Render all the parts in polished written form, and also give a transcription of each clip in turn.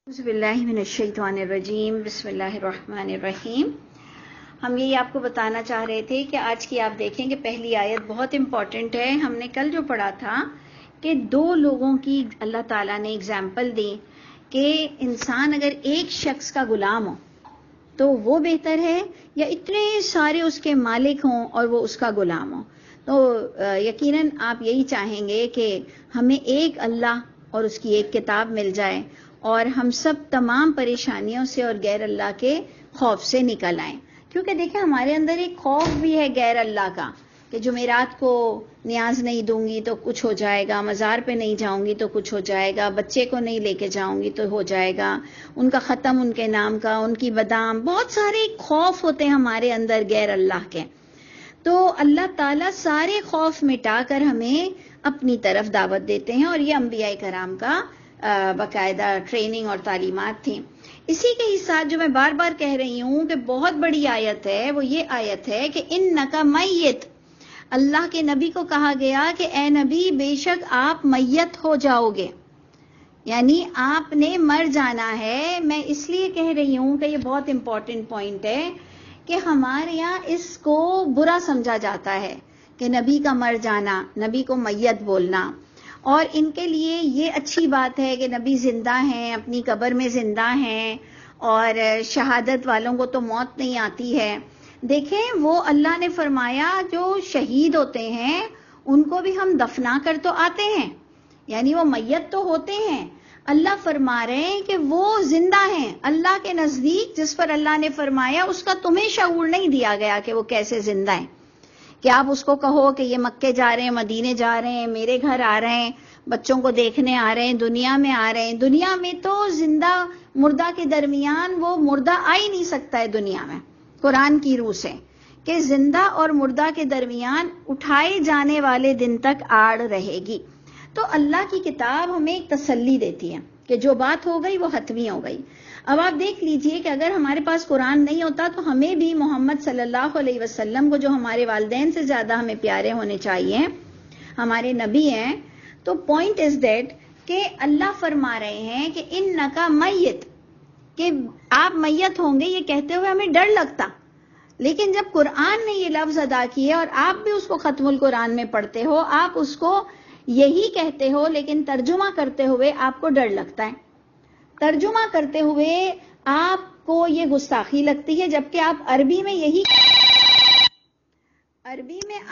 اعوذ باللہ من الشیطان الرجیم بسم اللہ الرحمن الرحیم۔ ہم یہی آپ کو بتانا چاہ رہے تھے کہ آج کی آپ دیکھیں کہ پہلی آیت بہت امپورٹنٹ ہے۔ ہم نے کل جو پڑھا تھا کہ دو لوگوں کی اللہ تعالیٰ نے اگزامپل دی کہ انسان اگر ایک شخص کا غلام ہو تو وہ بہتر ہے یا اتنے سارے اس کے مالک ہوں اور وہ اس کا غلام ہو۔ تو یقیناً آپ یہی چاہیں گے کہ ہمیں ایک اللہ اور اس کی ایک کتاب مل جائے اور ہم سب تمام پریشانیوں سے اور غیر اللہ کے خوف سے نکل آئیں، کیونکہ دیکھیں ہمارے اندر ایک خوف بھی ہے غیر اللہ کا کہ جمعرات کو نیاز نہیں دوں گی تو کچھ ہو جائے گا، مزار پہ نہیں جاؤں گی تو کچھ ہو جائے گا، بچے کو نہیں لے کے جاؤں گی تو ہو جائے گا، ان کا ختم ان کے نام کا، ان کی بادام، بہت سارے خوف ہوتے ہیں ہمارے اندر غیر اللہ کے۔ تو اللہ تعالیٰ سارے خوف مٹا کر ہمیں اپنی طرف دعوت دیتے ہیں، اور یہ انبیاء کرام کا باقاعدہ ٹریننگ اور تعلیمات تھیں۔ اسی کے ہی ساتھ جو میں بار بار کہہ رہی ہوں کہ بہت بڑی آیت ہے، وہ یہ آیت ہے کہ انک میت، اللہ کے نبی کو کہا گیا کہ اے نبی بے شک آپ میت ہو جاؤ گے، یعنی آپ نے مر جانا ہے۔ میں اس لیے کہہ رہی ہوں کہ یہ بہت امپورٹنٹ پوائنٹ ہے کہ ہمارے یہاں اس کو برا سمجھا جاتا ہے کہ نبی کا مر جانا، نبی کو میت بولنا، اور ان کے لیے یہ اچھی بات ہے کہ نبی زندہ ہیں، اپنی قبر میں زندہ ہیں، اور شہادت والوں کو تو موت نہیں آتی ہے۔ دیکھیں وہ اللہ نے فرمایا جو شہید ہوتے ہیں ان کو بھی ہم دفنا کر تو آتے ہیں، یعنی وہ میت تو ہوتے ہیں، اللہ فرما رہے ہیں کہ وہ زندہ ہیں اللہ کے نزدیک۔ جس پر اللہ نے فرمایا اس کا تمہیں شعور نہیں دیا گیا کہ وہ کیسے زندہ ہیں، کہ آپ اس کو کہو کہ یہ مکے جا رہے ہیں، مدینے جا رہے ہیں، میرے گھر آ رہے ہیں، بچوں کو دیکھنے آ رہے ہیں، دنیا میں آ رہے ہیں۔ دنیا میں تو زندہ مردہ کے درمیان وہ مردہ آ ہی نہیں سکتا ہے دنیا میں، قرآن کی روح سے، کہ زندہ اور مردہ کے درمیان اٹھائے جانے والے دن تک آڑ رہے گی۔ تو اللہ کی کتاب ہمیں ایک تسلی دیتی ہے کہ جو بات ہو گئی وہ حتمی ہو گئی۔ اب آپ دیکھ لیجئے کہ اگر ہمارے پاس قرآن نہیں ہوتا تو ہمیں بھی محمد صلی اللہ علیہ وسلم کو، جو ہمارے والدین سے زیادہ ہمیں پیارے ہونے چاہیے، ہمارے نبی ہیں، تو پوائنٹ از دیٹ کہ اللہ فرما رہے ہیں کہ انکا میت، کہ آپ میت ہوں گے، یہ کہتے ہوئے ہمیں ڈر لگتا، لیکن جب قرآن نے یہ لفظ ادا کیے اور آپ بھی اس کو ختم القرآن میں پڑھتے ہو، آپ اس کو یہی کہتے ہو لیکن ترجمہ کرتے ہوئے آپ کو ڈر لگتا ہے، ترجمہ کرتے ہوئے آپ کو یہ گستاخی لگتی ہے، جبکہ آپ عربی میں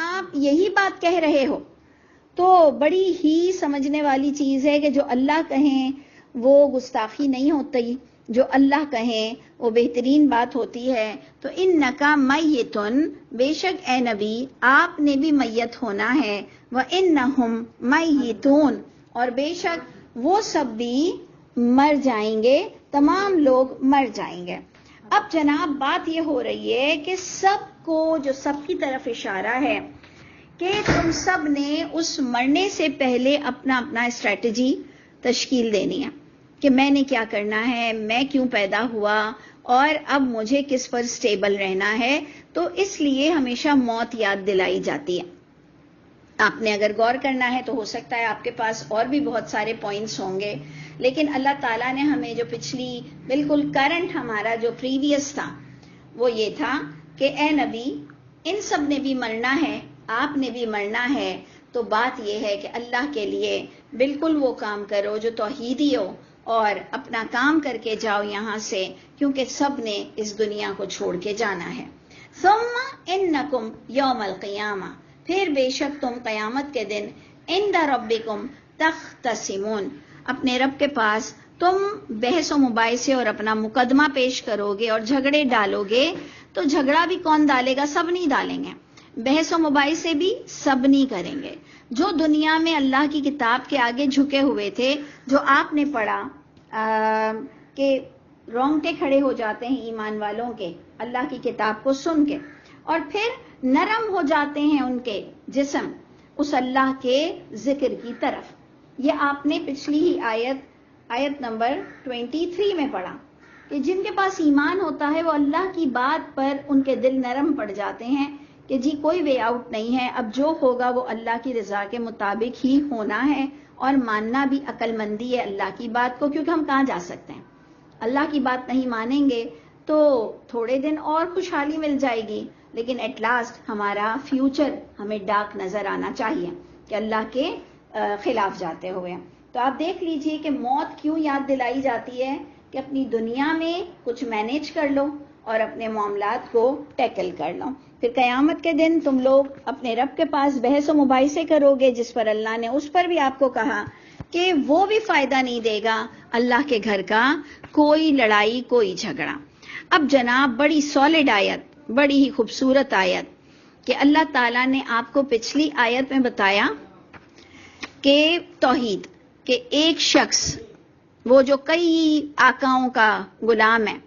آپ یہی بات کہہ رہے ہو۔ تو بڑی ہی سمجھنے والی چیز ہے کہ جو اللہ کہیں وہ گستاخی نہیں ہوتی، جو اللہ کہیں وہ بہترین بات ہوتی ہے۔ تو انکا میتن، بے شک اے نبی آپ نے بھی میت ہونا ہے، وانہم میتون، اور بے شک وہ سب بھی مر جائیں گے، تمام لوگ مر جائیں گے۔ اب جناب بات یہ ہو رہی ہے کہ سب کو، جو سب کی طرف اشارہ ہے کہ تم سب نے اس مرنے سے پہلے اپنا اسٹریٹجی تشکیل دینی ہے کہ میں نے کیا کرنا ہے، میں کیوں پیدا ہوا، اور اب مجھے کس پر سٹیبل رہنا ہے۔ تو اس لیے ہمیشہ موت یاد دلائی جاتی ہے۔ آپ نے اگر غور کرنا ہے تو ہو سکتا ہے آپ کے پاس اور بھی بہت سارے پوائنٹس ہوں گے، لیکن اللہ تعالیٰ نے ہمیں جو پچھلی بالکل کرنٹ ہمارا جو پریویس تھا وہ یہ تھا کہ اے نبی ان سب نے بھی مرنا ہے، آپ نے بھی مرنا ہے، تو بات یہ ہے کہ اللہ کے لیے بالکل وہ کام کرو جو توحیدی ہو، اور اپنا کام کر کے جاؤ یہاں سے، کیونکہ سب نے اس دنیا کو چھوڑ کے جانا ہے۔ ثم انکم یوم القیامہ، پھر بے شک تم قیامت کے دن عند ربکم تختصمون، اپنے رب کے پاس تم بحث و مباحثے اور اپنا مقدمہ پیش کرو گے اور جھگڑے ڈالو گے۔ تو جھگڑا بھی کون ڈالے گا؟ سب نہیں ڈالیں گے، بحث و مباحثے بھی سب نہیں کریں گے۔ جو دنیا میں اللہ کی کتاب کے آگے جھکے ہوئے تھے، جو آپ نے پڑھا کہ رونگٹے کھڑے ہو جاتے ہیں ایمان والوں کے اللہ کی کتاب کو سن کے، اور پھر نرم ہو جاتے ہیں ان کے جسم اس اللہ کے ذکر کی طرف۔ یہ آپ نے پچھلی ہی آیت نمبر 23 میں پڑھا کہ جن کے پاس ایمان ہوتا ہے وہ اللہ کی بات پر ان کے دل نرم پڑ جاتے ہیں کہ جی کوئی وے آؤٹ نہیں ہے، اب جو ہوگا وہ اللہ کی رضا کے مطابق ہی ہونا ہے، اور ماننا بھی عقل مندی ہے اللہ کی بات کو، کیونکہ ہم کہاں جا سکتے ہیں، اللہ کی بات نہیں مانیں گے تو تھوڑے دن اور خوشحالی مل جائے گی، لیکن ایٹ لاسٹ ہمارا فیوچر ہمیں ڈارک نظر آنا چاہیے کہ اللہ کے خلاف جاتے ہوئے. تو آپ دیکھ لیجئے کہ موت کیوں یاد دلائی جاتی ہے کہ اپنی دنیا میں کچھ مینیج کر لو اور اپنے معاملات کو ٹیکل کر لو. پھر قیامت کے دن تم لوگ اپنے رب کے پاس بحث و مباحثے کرو گے، جس پر اللہ نے اس پر بھی آپ کو کہا کہ وہ بھی فائدہ نہیں دے گا اللہ کے گھر کا کوئی لڑائی، کوئی جھگڑا. اب جناب بڑی سالڈ آیت، بڑی ہی خوبصورت آیت کہ اللہ تعالیٰ نے آپ کو پچھلی آیت میں بتایا کہ توحید، کہ ایک شخص وہ جو کئی آقاؤں کا غلام ہے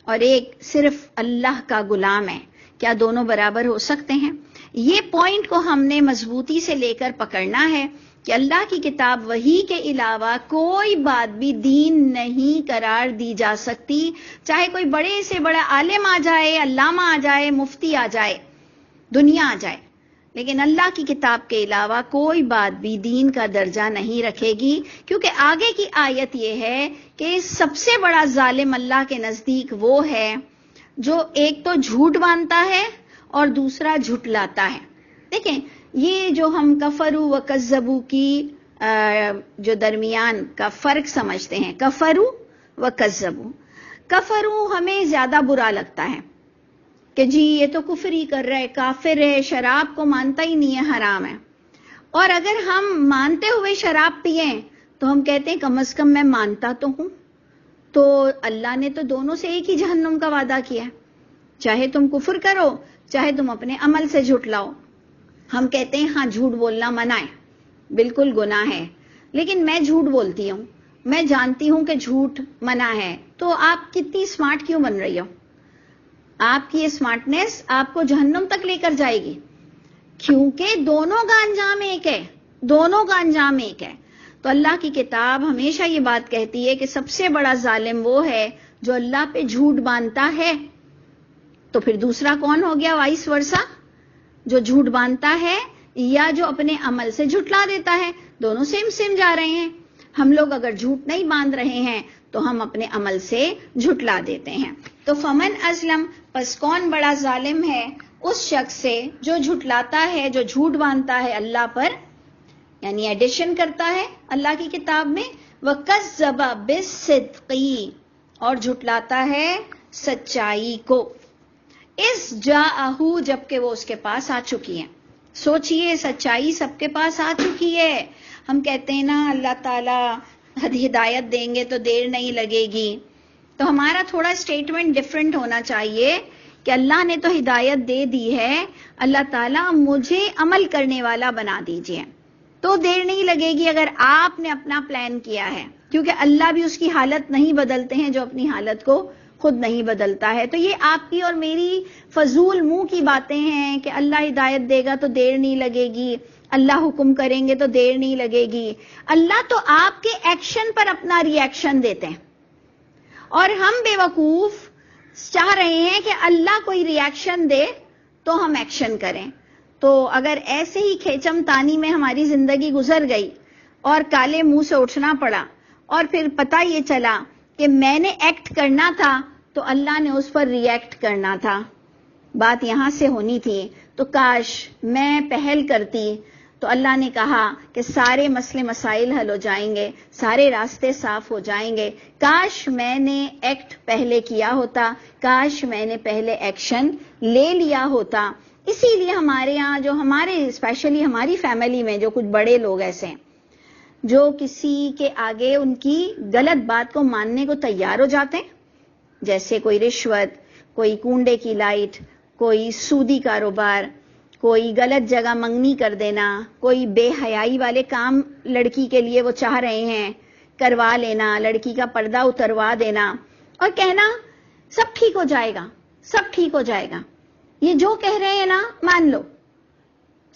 اور ایک صرف اللہ کا غلام ہے، کیا دونوں برابر ہو سکتے ہیں؟ یہ پوائنٹ کو ہم نے مضبوطی سے لے کر پکڑنا ہے کہ اللہ کی کتاب وحی کے علاوہ کوئی بات بھی دین نہیں قرار دی جا سکتی، چاہے کوئی بڑے سے بڑا عالم آ جائے، علامہ آ جائے، مفتی آ جائے، دنیا آ جائے، لیکن اللہ کی کتاب کے علاوہ کوئی بات بھی دین کا درجہ نہیں رکھے گی، کیونکہ آگے کی آیت یہ ہے کہ سب سے بڑا ظالم اللہ کے نزدیک وہ ہے جو ایک تو جھوٹ باندھتا ہے اور دوسرا جھٹلاتا ہے. دیکھیں یہ جو ہم کفرو و کذبو کی جو درمیان کا فرق سمجھتے ہیں، کفرو و کذبو، کفرو ہمیں زیادہ برا لگتا ہے کہ جی یہ تو کفر ہی کر رہا ہے، کافر ہے، شراب کو مانتا ہی نہیں ہے، حرام ہے. اور اگر ہم مانتے ہوئے شراب پئیں تو ہم کہتے ہیں کم از کم میں مانتا تو ہوں. تو اللہ نے تو دونوں سے ایک ہی جہنم کا وعدہ کیا ہے، چاہے تم کفر کرو چاہے تم اپنے عمل سے جھٹلاؤ. ہم کہتے ہیں ہاں جھوٹ بولنا منع ہے، بالکل گناہ ہے، لیکن میں جھوٹ بولتی ہوں، میں جانتی ہوں کہ جھوٹ منع ہے، تو آپ کتنی اسمارٹ کیوں بن رہی ہو؟ آپ کی یہ اسمارٹنیس آپ کو جہنم تک لے کر جائے گی، کیونکہ دونوں کا انجام ایک ہے، دونوں کا انجام ایک ہے. تو اللہ کی کتاب ہمیشہ یہ بات کہتی ہے کہ سب سے بڑا ظالم وہ ہے جو اللہ پہ جھوٹ باندھتا ہے. تو پھر دوسرا کون ہو گیا وائس ورسا، جو جھوٹ باندھتا ہے یا جو اپنے عمل سے جھٹلا دیتا ہے؟ دونوں سیم جا رہے ہیں. ہم لوگ اگر جھوٹ نہیں باندھ رہے ہیں تو ہم اپنے عمل سے جھٹلا دیتے ہیں. تو فمن ازلم، پس کون بڑا ظالم ہے اس شخص سے جو جھٹلاتا ہے، جو جھوٹ باندھتا ہے اللہ پر، یعنی ایڈیشن کرتا ہے اللہ کی کتاب میں، وَكَذَّبَ بِالصِّدْقِ، اور جھٹلاتا ہے سچائی کو، اس جاءہ، جبکہ وہ اس کے پاس آ چکی ہے. سوچئے سچائی سب کے پاس آ چکی ہے. ہم کہتے ہیں نا اللہ تعالیٰ ہدایت دیں گے تو دیر نہیں لگے گی، تو ہمارا تھوڑا اسٹیٹمنٹ ڈفرینٹ ہونا چاہیے کہ اللہ نے تو ہدایت دے دی ہے، اللہ تعالیٰ مجھے عمل کرنے والا بنا دیجئے تو دیر نہیں لگے گی اگر آپ نے اپنا پلان کیا ہے، کیونکہ اللہ بھی اس کی حالت نہیں بدلتے ہیں جو اپنی حالت کو خود نہیں بدلتا ہے. تو یہ آپ کی اور میری فضول منہ کی باتیں ہیں کہ اللہ ہدایت دے گا تو دیر نہیں لگے گی، اللہ حکم کریں گے تو دیر نہیں لگے گی. اللہ تو آپ کے ایکشن پر اپنا ری ایکشن دیتے ہیں، اور ہم بے وقوف چاہ رہے ہیں کہ اللہ کوئی ری ایکشن دے تو ہم ایکشن کریں. تو اگر ایسے ہی کھیچم تانی میں ہماری زندگی گزر گئی اور کالے منہ سے اٹھنا پڑا اور پھر پتہ یہ چلا کہ میں نے ایکٹ کرنا تھا تو اللہ نے اس پر ری ایکٹ کرنا تھا، بات یہاں سے ہونی تھی، تو کاش میں پہل کرتی تو اللہ نے کہا کہ سارے مسئلے مسائل حل ہو جائیں گے، سارے راستے صاف ہو جائیں گے. کاش میں نے ایکٹ پہلے کیا ہوتا، کاش میں نے پہلے ایکشن لے لیا ہوتا. اسی لیے ہمارے ہاں جو ہمارے اسپیشلی ہماری فیملی میں جو کچھ بڑے لوگ ایسے ہیں جو کسی کے آگے ان کی غلط بات کو ماننے کو تیار ہو جاتے ہیں، جیسے کوئی رشوت، کوئی کنڈے کی لائٹ، کوئی سودی کاروبار، کوئی غلط جگہ منگنی کر دینا، کوئی بے حیائی والے کام لڑکی کے لیے وہ چاہ رہے ہیں کروا لینا، لڑکی کا پردہ اتروا دینا اور کہنا سب ٹھیک ہو جائے گا، سب ٹھیک ہو جائے گا، یہ جو کہہ رہے ہیں نا مان لو،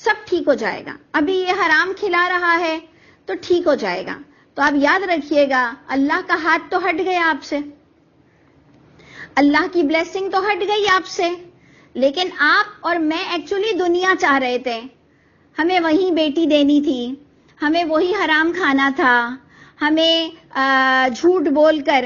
سب ٹھیک ہو جائے گا، ابھی یہ حرام کھلا رہا ہے تو ٹھیک ہو جائے گا. تو آپ یاد رکھیے گا اللہ کا ہاتھ تو ہٹ گیا آپ سے، اللہ کی بلیسنگ تو ہٹ گئی آپ سے، لیکن آپ اور میں ایکچولی دنیا چاہ رہے تھے، ہمیں وہی بیٹی دینی تھی، ہمیں وہی حرام کھانا تھا، ہمیں جھوٹ بول کر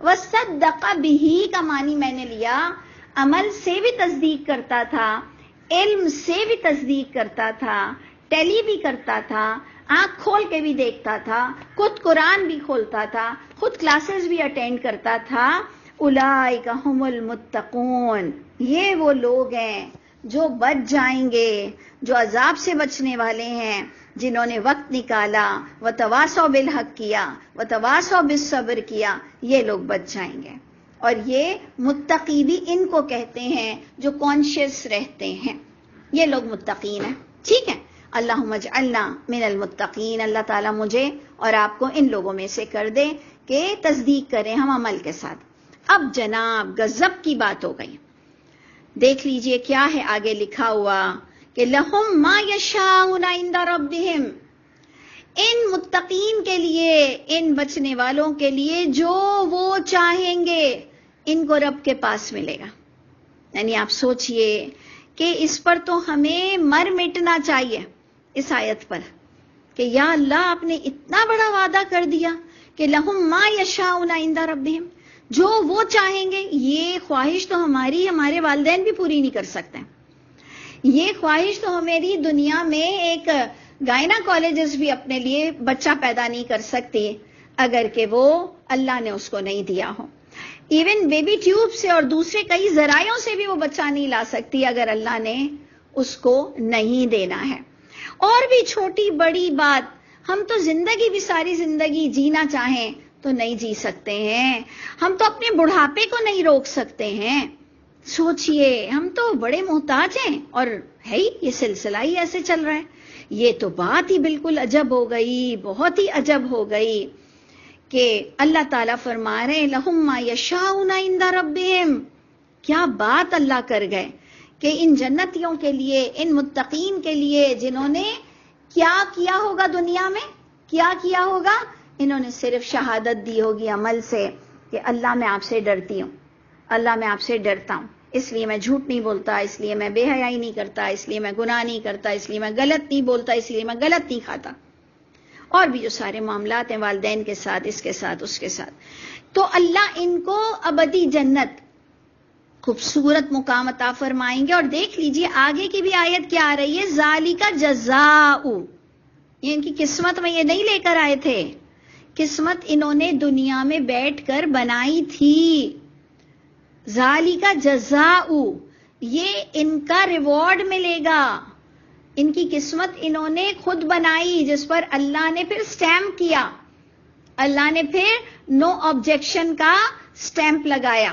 وصدق بہ کا معنی میں نے لیا عمل سے بھی تصدیق کرتا تھا، علم سے بھی تصدیق کرتا تھا، ٹیلی بھی کرتا تھا، آنکھ کھول کے بھی دیکھتا تھا، خود قرآن بھی کھولتا تھا، خود کلاسز بھی اٹینڈ کرتا تھا. اولئک ھم المتقون، یہ وہ لوگ ہیں جو بچ جائیں گے، جو عذاب سے بچنے والے ہیں، جنہوں نے وقت نکالا، وتواصوا بالحق کیا، وتواصوا بالصبر کیا، یہ لوگ بچ جائیں گے. اور یہ متقی بھی ان کو کہتے ہیں جو کانشیس رہتے ہیں، یہ لوگ متقین ہیں. ٹھیک ہے، اللہم اجعلنا من المتقین. اللہ تعالیٰ مجھے اور آپ کو ان لوگوں میں سے کر دے کہ تصدیق کریں ہم عمل کے ساتھ. اب جناب غضب کی بات ہو گئی. دیکھ لیجئے کیا ہے آگے لکھا ہوا کہ لہم ما یشاءون عند ربہم، ان متقین کے لیے، ان بچنے والوں کے لیے جو وہ چاہیں گے ان کو رب کے پاس ملے گا. یعنی آپ سوچئے کہ اس پر تو ہمیں مر مٹنا چاہیے اس آیت پر کہ یا اللہ آپ نے اتنا بڑا وعدہ کر دیا کہ لہم ما یشاءون عند ربہم، جو وہ چاہیں گے. یہ خواہش تو ہمارے والدین بھی پوری نہیں کر سکتے. یہ خواہش تو ہماری دنیا میں ایک گائناکالوجسٹ بھی اپنے لیے بچہ پیدا نہیں کر سکتی اگر کہ وہ اللہ نے اس کو نہیں دیا ہو. ایون بیبی ٹیوب سے اور دوسرے کئی ذرائعوں سے بھی وہ بچہ نہیں لا سکتی اگر اللہ نے اس کو نہیں دینا ہے. اور بھی چھوٹی بڑی بات، ہم تو زندگی بھی ساری زندگی جینا چاہیں تو نہیں جی سکتے ہیں. ہم تو اپنے بڑھاپے کو نہیں روک سکتے ہیں. سوچئے ہم تو بڑے محتاج ہیں اور ہے ہی یہ سلسلہ ہی ایسے چل رہا ہے. یہ تو بات ہی بالکل عجب ہو گئی، بہت ہی عجب ہو گئی کہ اللہ تعالیٰ فرما رہے لہم ما یشاءون عند ربہم. کیا بات اللہ کر گئے کہ ان جنتیوں کے لیے، ان متقین کے لیے جنہوں نے کیا کیا ہوگا دنیا میں، کیا کیا ہوگا، انہوں نے صرف شہادت دی ہوگی عمل سے کہ اللہ میں آپ سے ڈرتی ہوں، اللہ میں آپ سے ڈرتا ہوں، اس لیے میں جھوٹ نہیں بولتا، اس لیے میں بے حیائی نہیں کرتا، اس لیے میں گناہ نہیں کرتا، اس لیے میں غلط نہیں بولتا، اس لیے میں غلط نہیں کھاتا. اور بھی جو سارے معاملات ہیں والدین کے ساتھ، اس کے ساتھ، اس کے ساتھ. تو اللہ ان کو ابدی جنت، خوبصورت مقام عطا فرمائیں گے. اور دیکھ لیجئے آگے کی بھی آیت کیا آ رہی ہے، ذالک جزاء. یہ ان کی قسمت میں یہ نہیں لے کر آئے تھے، قسمت انہوں نے دنیا میں بیٹھ کر بنائی تھی. ذالک جزاء، یہ ان کا ریوارڈ ملے گا. ان کی قسمت انہوں نے خود بنائی جس پر اللہ نے پھر سٹیمپ کیا، اللہ نے پھر نو آبجیکشن کا سٹیمپ لگایا.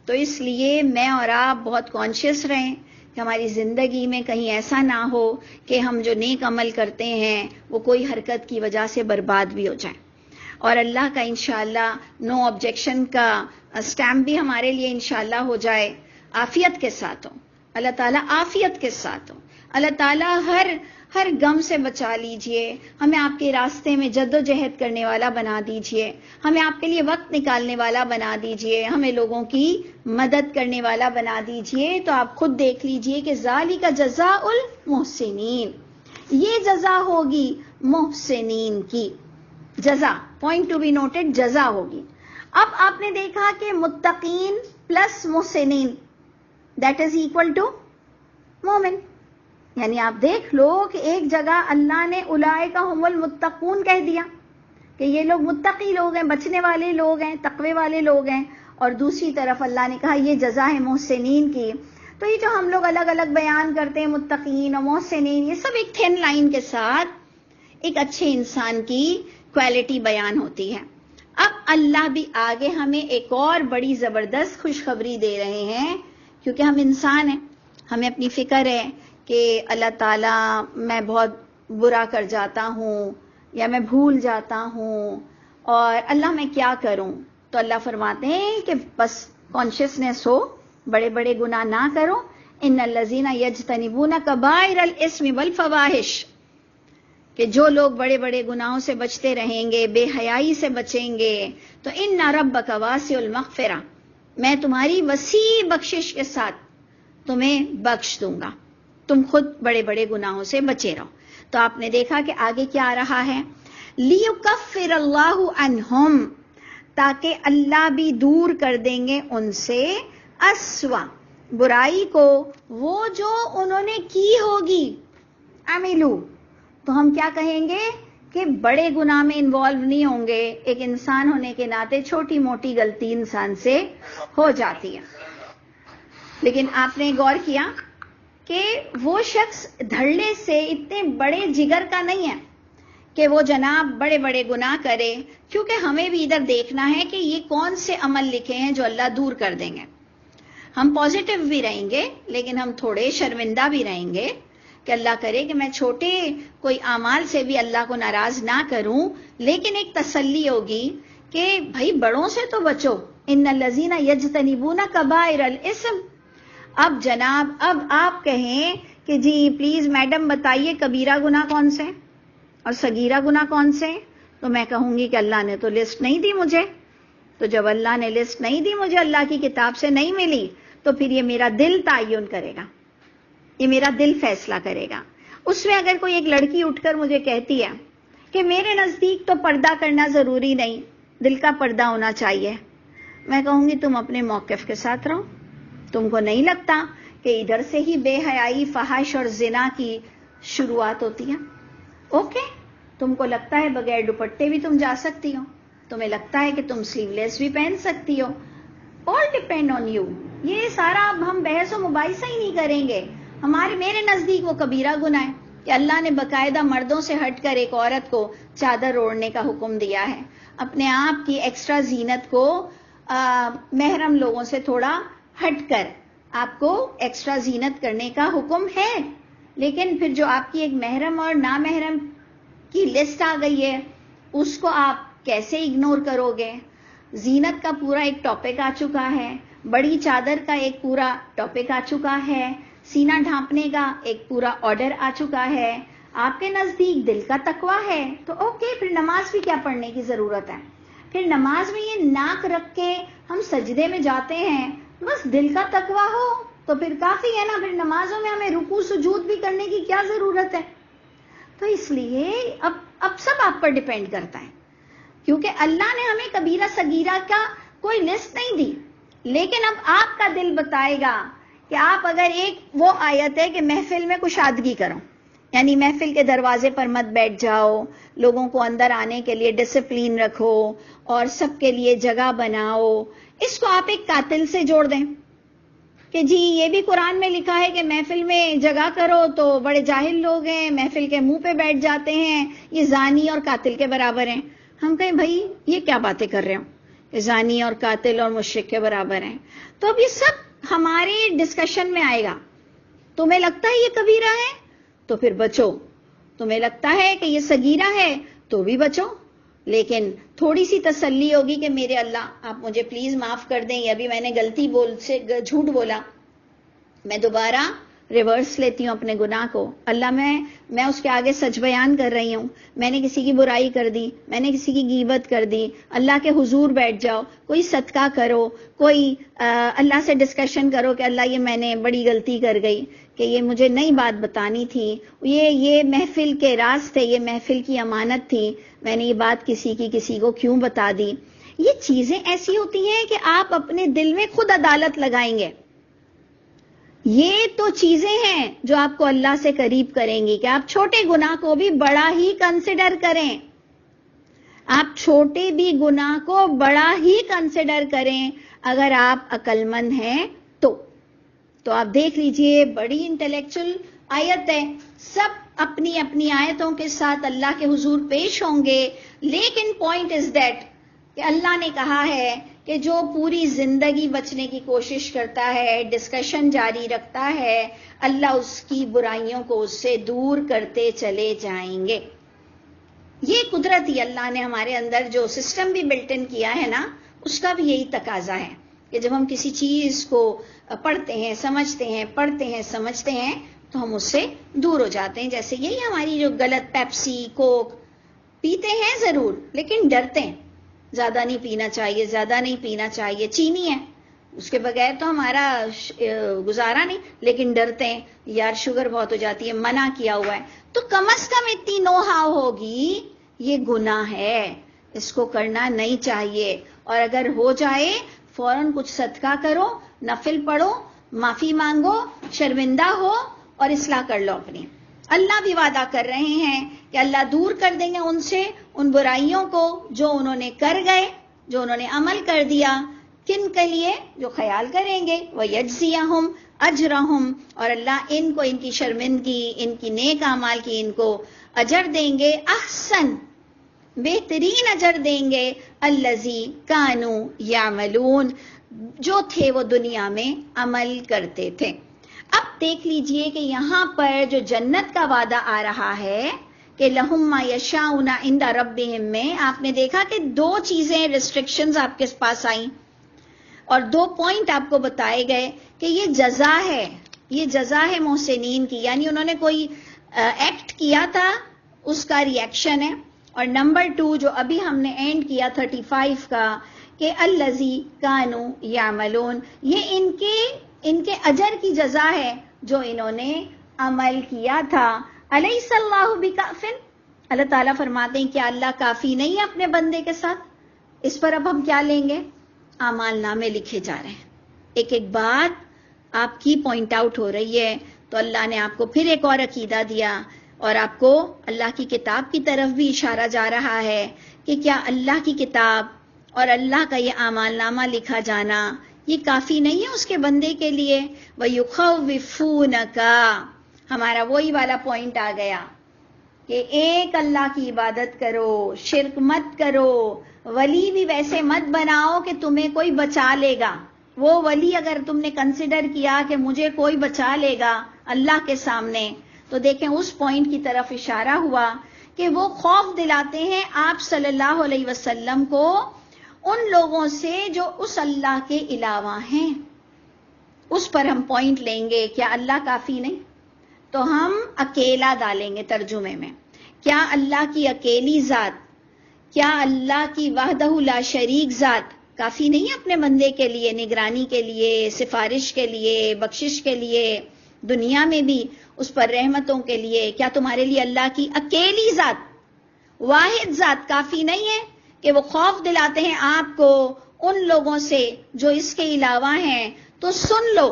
تو اس لیے میں اور آپ بہت کانشیس رہیں کہ ہماری زندگی میں کہیں ایسا نہ ہو کہ ہم جو نیک عمل کرتے ہیں وہ کوئی حرکت کی وجہ سے برباد بھی ہو جائیں. اور اللہ کا انشاءاللہ نو آبجیکشن کا سٹیمپ بھی ہمارے لیے انشاءاللہ ہو جائے، عافیت کے ساتھ ہو، اللہ تعالیٰ عافیت کے ساتھ ہو. اللہ تعالیٰ ہر غم سے بچا لیجئے، ہمیں آپ کے راستے میں جد و جہد کرنے والا بنا دیجئے، ہمیں آپ کے لیے وقت نکالنے والا بنا دیجئے، ہمیں لوگوں کی مدد کرنے والا بنا دیجئے. تو آپ خود دیکھ لیجئے کہ ذالک جزاء المحسنین، یہ جزا ہوگی محسنین کی. جزا، پوائنٹ ٹو بی نوٹڈ، جزا ہوگی. اب آپ نے دیکھا کہ متقین پلس محسنین دیٹ از ایکول ٹو مومن. یعنی آپ دیکھ لو کہ ایک جگہ اللہ نے اولئک ھم المتقون کہہ دیا کہ یہ لوگ متقی لوگ ہیں، بچنے والے لوگ ہیں، تقوی والے لوگ ہیں، اور دوسری طرف اللہ نے کہا یہ جزا ہے محسنین کی. تو یہ جو ہم لوگ الگ الگ بیان کرتے ہیں متقین اور محسنین، یہ سب ایک تھن لائن کے ساتھ ایک اچھے انسان کی کوالٹی بیان ہوتی ہے. اب اللہ بھی آگے ہمیں ایک اور بڑی زبردست خوشخبری دے رہے ہیں، کیونکہ ہم انسان ہیں، ہمیں اپنی فکر ہے کہ اللہ تعالیٰ میں بہت برا کر جاتا ہوں یا میں بھول جاتا ہوں اور اللہ میں کیا کروں. تو اللہ فرماتے ہیں کہ بس کانشیسنیس ہو، بڑے بڑے گناہ نہ کرو. ان الذین یجتنبون کبائر الاسم والفواحش، کہ جو لوگ بڑے بڑے گناہوں سے بچتے رہیں گے، بے حیائی سے بچیں گے، تو ان ربک واسع المغفرہ، میں تمہاری وسیع بخشش کے ساتھ تمہیں بخش دوں گا، تم خود بڑے بڑے گناہوں سے بچے رہو. تو آپ نے دیکھا کہ آگے کیا آ رہا ہے، لیکفر اللہ عنہم، تاکہ اللہ بھی دور کر دیں گے ان سے اسوا، برائی کو، وہ جو انہوں نے کی ہوگی، عملو، تو ہم کیا کہیں گے کہ بڑے گناہ میں انوالو نہیں ہوں گے، ایک انسان ہونے کے ناطے چھوٹی موٹی غلطی انسان سے ہو جاتی ہے۔ لیکن آپ نے غور کیا کہ وہ شخص دھڑلے سے اتنے بڑے جگر کا نہیں ہے کہ وہ جناب بڑے بڑے گناہ کرے، کیونکہ ہمیں بھی ادھر دیکھنا ہے کہ یہ کون سے عمل لکھے ہیں جو اللہ دور کر دیں گے۔ ہم پازیٹیو بھی رہیں گے لیکن ہم تھوڑے شرمندہ بھی رہیں گے کہ اللہ کرے کہ میں چھوٹے کوئی اعمال سے بھی اللہ کو ناراض نہ کروں، لیکن ایک تسلی ہوگی کہ بھائی بڑوں سے تو بچو، ان الذین یجتنبون کبائر الاسم۔ اب جناب اب آپ کہیں کہ جی پلیز میڈم بتائیے کبیرہ گناہ کون سے اور صغیرہ گناہ کون سے، تو میں کہوں گی کہ اللہ نے تو لسٹ نہیں دی مجھے۔ تو جب اللہ نے لسٹ نہیں دی مجھے، اللہ کی کتاب سے نہیں ملی، تو پھر یہ میرا دل تعین کرے گا، یہ میرا دل فیصلہ کرے گا۔ اس میں اگر کوئی ایک لڑکی اٹھ کر مجھے کہتی ہے کہ میرے نزدیک تو پردہ کرنا ضروری نہیں، دل کا پردہ ہونا چاہیے، میں کہوں گی تم اپنے موقف کے ساتھ رہو۔ تم کو نہیں لگتا کہ ادھر سے ہی بے حیائی، فحش اور زنا کی شروعات ہوتی ہے؟ اوکے، تم کو لگتا ہے بغیر دوپٹے بھی تم جا سکتی ہو، تمہیں لگتا ہے کہ تم سلیو لیس بھی پہن سکتی ہو، آل ڈیپینڈ آن یو۔ یہ سارا اب ہم بحث و مباحثہ ہی نہیں کریں گے۔ میرے نزدیک وہ کبیرہ گناہ ہے کہ اللہ نے باقاعدہ مردوں سے ہٹ کر ایک عورت کو چادر اوڑھنے کا حکم دیا ہے، اپنے آپ کی ایکسٹرا زینت کو محرم لوگوں سے تھوڑا ہٹ کر آپ کو ایکسٹرا زینت کرنے کا حکم ہے، لیکن پھر جو آپ کی ایک محرم اور نامحرم کی لسٹ آ گئی ہے اس کو آپ کیسے اگنور کرو گے؟ زینت کا پورا ایک ٹاپک آ چکا ہے، بڑی چادر کا ایک پورا ٹاپک آ چکا ہے، سینہ ڈھانپنے کا ایک پورا آرڈر آ چکا ہے، آپ کے نزدیک دل کا تقویٰ ہے تو اوکے، پھر نماز بھی کیا پڑھنے کی ضرورت ہے؟ پھر نماز میں یہ ناک رکھ کے ہم سجدے میں جاتے ہیں، بس دل کا تقویٰ ہو تو پھر کافی ہے نا، پھر نمازوں میں ہمیں رکوع سجود بھی کرنے کی کیا ضرورت ہے؟ تو اس لیے اب سب آپ پر ڈیپینڈ کرتا ہے، کیونکہ اللہ نے ہمیں کبیرہ صغیرہ کا کوئی لسٹ نہیں دی، لیکن اب آپ کا دل بتائے گا کہ آپ اگر ایک وہ آیت ہے کہ محفل میں کشادگی کرو، یعنی محفل کے دروازے پر مت بیٹھ جاؤ، لوگوں کو اندر آنے کے لیے ڈسپلین رکھو اور سب کے لیے جگہ بناؤ، اس کو آپ ایک قاتل سے جوڑ دیں کہ جی یہ بھی قرآن میں لکھا ہے کہ محفل میں جگہ کرو، تو بڑے جاہل لوگ ہیں محفل کے منہ پہ بیٹھ جاتے ہیں، یہ زانی اور قاتل کے برابر ہیں۔ ہم کہیں بھائی یہ کیا باتیں کر رہے ہو کہ زانی اور قاتل اور مشرک کے برابر ہیں؟ تو اب یہ سب ہمارے ڈسکشن میں آئے گا۔ تمہیں لگتا ہے یہ کبیرہ ہے تو پھر بچو، تمہیں لگتا ہے کہ یہ صغیرہ ہے تو بھی بچو، لیکن تھوڑی سی تسلی ہوگی کہ میرے اللہ آپ مجھے پلیز معاف کر دیں، ابھی میں نے غلطی سے جھوٹ بولا، میں دوبارہ ریورس لیتی ہوں اپنے گناہ کو، اللہ میں اس کے آگے سچ بیان کر رہی ہوں، میں نے کسی کی برائی کر دی، میں نے کسی کی غیبت کر دی، اللہ کے حضور بیٹھ جاؤ، کوئی صدقہ کرو، کوئی اللہ سے ڈسکشن کرو کہ اللہ یہ میں نے بڑی غلطی کر گئی کہ یہ مجھے نئی بات بتانی تھی، یہ محفل کے راز تھے، یہ محفل کی امانت تھی، میں نے یہ بات کسی کو کیوں بتا دی۔ یہ چیزیں ایسی ہوتی ہیں کہ آپ اپنے دل میں خود عدالت لگائیں گے۔ یہ تو چیزیں ہیں جو آپ کو اللہ سے قریب کریں گی کہ آپ چھوٹے گناہ کو بھی بڑا ہی کنسیڈر کریں، آپ چھوٹے بھی گناہ کو بڑا ہی کنسیڈر کریں اگر آپ عقل مند ہیں تو آپ دیکھ لیجئے بڑی انٹلیکچل آیت ہے، سب اپنی اپنی آیتوں کے ساتھ اللہ کے حضور پیش ہوں گے، لیکن پوائنٹ از دیٹ کہ اللہ نے کہا ہے کہ جو پوری زندگی بچنے کی کوشش کرتا ہے، ڈسکشن جاری رکھتا ہے، اللہ اس کی برائیوں کو اس سے دور کرتے چلے جائیں گے۔ یہ قدرتی اللہ نے ہمارے اندر جو سسٹم بھی بلٹ ان کیا ہے نا، اس کا بھی یہی تقاضا ہے کہ جب ہم کسی چیز کو پڑھتے ہیں، سمجھتے ہیں تو ہم اس سے دور ہو جاتے ہیں۔ جیسے یہی ہماری جو غلط پیپسی، کوک پیتے ہیں ضرور لیکن ڈرتے ہیں، زیادہ نہیں پینا چاہیے، چینی ہے اس کے بغیر تو ہمارا گزارا نہیں، لیکن ڈرتے ہیں یار شوگر بہت ہو جاتی ہے، منع کیا ہوا ہے، تو کم از کم اتنی نو ہاؤ ہوگی یہ گناہ ہے، اس کو کرنا نہیں چاہیے، اور اگر ہو جائے فوراً کچھ صدقہ کرو، نفل پڑھو، معافی مانگو، شرمندہ ہو اور اصلاح کر لو اپنی۔ اللہ بھی وعدہ کر رہے ہیں کہ اللہ دور کر دیں گے ان سے ان برائیوں کو جو انہوں نے کر گئے، جو انہوں نے عمل کر دیا۔ کن کے لیے؟ جو خیال کریں گے۔ وَيَجْزِيَهُمْ أَجْرَهُمْ، اور اللہ ان کو ان کی شرمندگی، ان کی نیک اعمال کی ان کو اجر دیں گے، احسن بہترین اجر دیں گے، الذی کانوا یعملون، جو تھے وہ دنیا میں عمل کرتے تھے۔ اب دیکھ لیجئے کہ یہاں پر جو جنت کا وعدہ آ رہا ہے کہ لہم ما یشاؤون عند ربہم میں، آپ نے دیکھا کہ دو چیزیں ریسٹرکشنز آپ کے پاس آئیں اور دو پوائنٹ آپ کو بتائے گئے کہ یہ جزا ہے، یہ جزا ہے محسنین کی، یعنی انہوں نے کوئی ایکٹ کیا تھا اس کا ریئیکشن ہے۔ اور نمبر 2 جو ابھی ہم نے اینڈ کیا 35 کا کہ الذی کانوا یعملون، یہ ان کے اجر کی جزا ہے جو انہوں نے عمل کیا تھا۔ الیس اللہ بکاف، اللہ تعالیٰ فرماتے ہیں کیا اللہ کافی نہیں ہے اپنے بندے کے ساتھ؟ اس پر اب ہم کیا لیں گے؟ اعمال نامے لکھے جا رہے ہیں، ایک ایک بات آپ کی پوائنٹ آؤٹ ہو رہی ہے۔ تو اللہ نے آپ کو پھر ایک اور عقیدہ دیا اور آپ کو اللہ کی کتاب کی طرف بھی اشارہ جا رہا ہے کہ کیا اللہ کی کتاب اور اللہ کا یہ اعمال نامہ لکھا جانا یہ کافی نہیں ہے اس کے بندے کے لیے؟ وَيُخَوِّفُونَكَ، ہمارا وہی والا پوائنٹ آ گیا کہ ایک اللہ کی عبادت کرو، شرک مت کرو، ولی بھی ویسے مت بناؤ کہ تمہیں کوئی بچا لے گا۔ وہ ولی اگر تم نے کنسیڈر کیا کہ مجھے کوئی بچا لے گا اللہ کے سامنے، تو دیکھیں اس پوائنٹ کی طرف اشارہ ہوا کہ وہ خوف دلاتے ہیں آپ صلی اللہ علیہ وسلم کو ان لوگوں سے جو اس اللہ کے علاوہ ہیں۔ اس پر ہم پوائنٹ لیں گے، کیا اللہ کافی نہیں؟ تو ہم اکیلا ڈالیں گے ترجمے میں، کیا اللہ کی اکیلی ذات، کیا اللہ کی وحدہ لا شریک ذات کافی نہیں ہے اپنے بندے کے لیے، نگرانی کے لیے، سفارش کے لیے، بخشش کے لیے، دنیا میں بھی اس پر رحمتوں کے لیے؟ کیا تمہارے لیے اللہ کی اکیلی ذات، واحد ذات کافی نہیں ہے کہ وہ خوف دلاتے ہیں آپ کو ان لوگوں سے جو اس کے علاوہ ہیں؟ تو سن لو،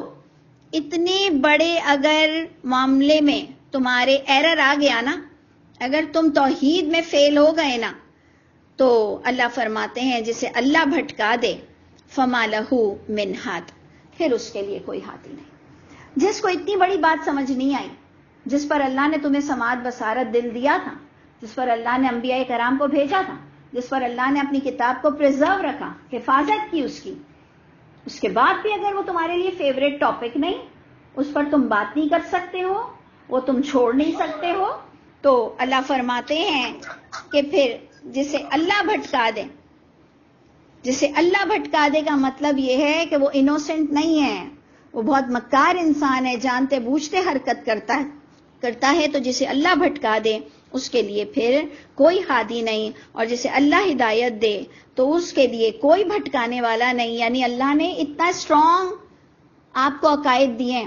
اتنے بڑے اگر معاملے میں تمہارے ایرر آ گیا نا، اگر تم توحید میں فیل ہو گئے نا، تو اللہ فرماتے ہیں جسے اللہ بھٹکا دے فما لہو من ہاد، پھر اس کے لیے کوئی ہاتھی نہیں۔ جس کو اتنی بڑی بات سمجھ نہیں آئی، جس پر اللہ نے تمہیں سماعت بصارت دل دیا تھا، جس پر اللہ نے انبیاء کرام کو بھیجا تھا، جس پر اللہ نے اپنی کتاب کو پریزرو رکھا، حفاظت کی اس کی، اس کے بعد بھی اگر وہ تمہارے لیے فیوریٹ ٹاپک نہیں، اس پر تم بات نہیں کر سکتے ہو، وہ تم چھوڑ نہیں سکتے ہو، تو اللہ فرماتے ہیں کہ پھر جسے اللہ بھٹکا دے، جسے اللہ بھٹکا دے کا مطلب یہ ہے کہ وہ انوسنٹ نہیں ہے، وہ بہت مکار انسان ہے، جانتے بوجھتے حرکت کرتا ہے، تو جسے اللہ بھٹکا دے اس کے لیے پھر کوئی ہادی نہیں، اور جسے اللہ ہدایت دے تو اس کے لیے کوئی بھٹکانے والا نہیں۔ یعنی اللہ نے اتنا اسٹرانگ آپ کو عقائد دیے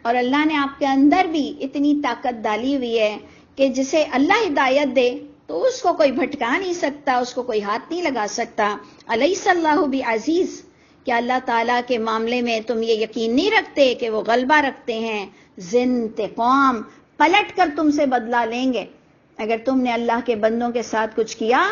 اور اللہ نے آپ کے اندر بھی اتنی طاقت ڈالی ہوئی ہے کہ جسے اللہ ہدایت دے تو اس کو کوئی بھٹکا نہیں سکتا، اس کو کوئی ہاتھ نہیں لگا سکتا۔ الیس اللہ بعزیز، کیا اللہ تعالیٰ کے معاملے میں تم یہ یقین نہیں رکھتے کہ وہ غلبہ رکھتے ہیں؟ انتقام، پلٹ کر تم سے بدلہ لیں گے۔ اگر تم نے اللہ کے بندوں کے ساتھ کچھ کیا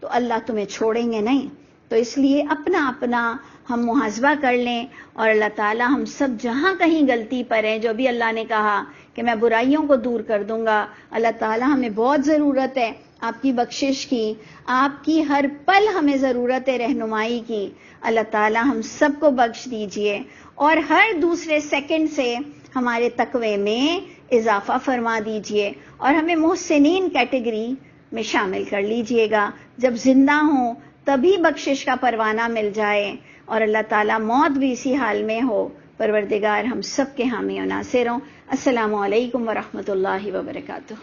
تو اللہ تمہیں چھوڑیں گے نہیں۔ تو اس لیے اپنا ہم محاسبہ کر لیں، اور اللہ تعالیٰ ہم سب جہاں کہیں غلطی پر ہیں، جو بھی اللہ نے کہا کہ میں برائیوں کو دور کر دوں گا، اللہ تعالیٰ ہمیں بہت ضرورت ہے آپ کی بخشش کی، آپ کی ہر پل ہمیں ضرورت ہے رہنمائی کی۔ اللہ تعالیٰ ہم سب کو بخش دیجئے اور ہر دوسرے سیکنڈ سے ہمارے تقوی میں اضافہ فرما دیجئے، اور ہمیں محسنین کیٹیگری میں شامل کر لیجئے گا۔ جب زندہ ہوں تبھی بخشش کا پروانہ مل جائے، اور اللہ تعالیٰ موت بھی اسی حال میں ہو۔ پروردگار ہم سب کے حامی و ناصر ہوں۔ السلام علیکم ورحمۃ اللہ وبرکاتہ۔